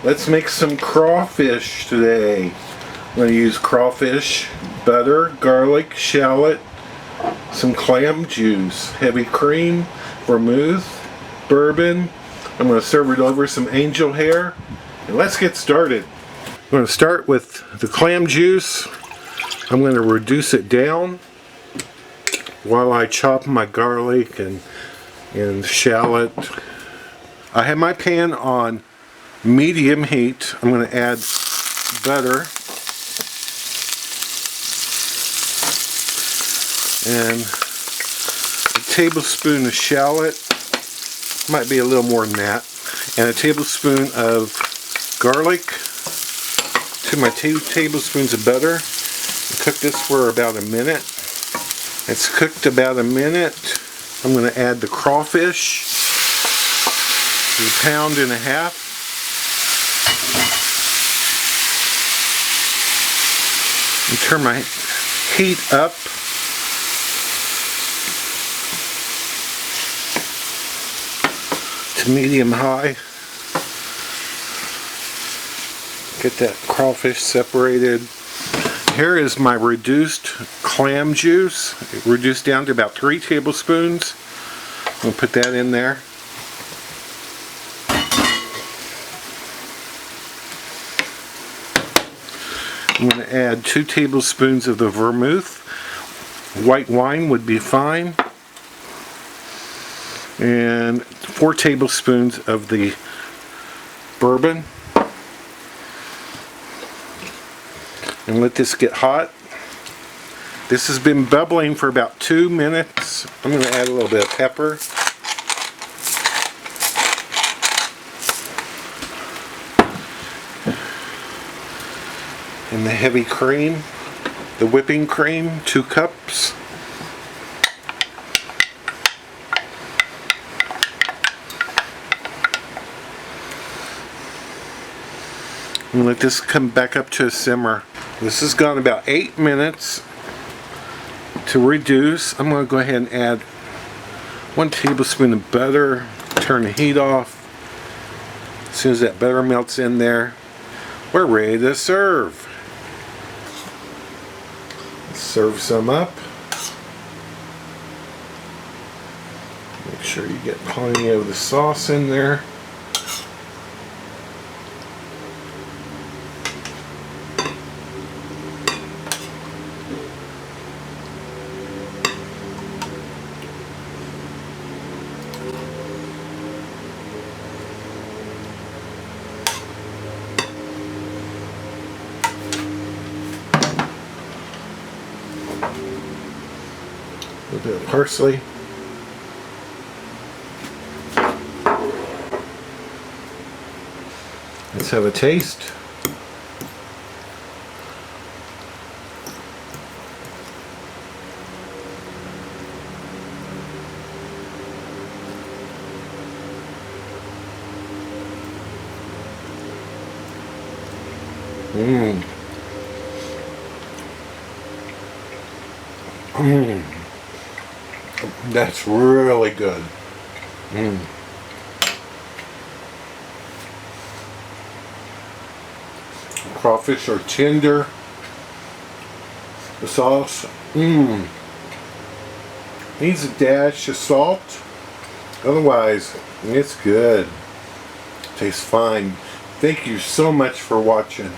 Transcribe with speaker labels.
Speaker 1: Let's make some crawfish today. I'm going to use crawfish, butter, garlic, shallot, some clam juice, heavy cream, vermouth, bourbon. I'm going to serve it over some angel hair. And let's get started. I'm going to start with the clam juice. I'm going to reduce it down while I chop my garlic and shallot. I have my pan on medium heat. I'm going to add butter and a tablespoon of shallot, might be a little more than that, and a tablespoon of garlic to my 2 tablespoons of butter. Cook this for about a minute. It's cooked about a minute. I'm going to add the crawfish, 1.5 pounds. And turn my heat up. To medium high. Get that crawfish separated. Here is my reduced clam juice, reduced down to about 3 tablespoons. I'm going to put that in there. I'm going to add 2 tablespoons of the vermouth. White wine would be fine. And 4 tablespoons of the bourbon. And let this get hot. This has been bubbling for about 2 minutes. I'm going to add a little bit of pepper. And the heavy cream, the whipping cream, 2 cups. And let this come back up to a simmer. This has gone about 8 minutes. To reduce, I'm going to go ahead and add 1 tablespoon of butter. Turn the heat off. As soon as that butter melts in there, we're ready to serve. Let's serve some up. Make sure you get plenty of the sauce in there. A little bit of parsley. Let's have a taste. That's really good. Crawfish are tender. The sauce needs a dash of salt. Otherwise, it's good. Tastes fine. Thank you so much for watching.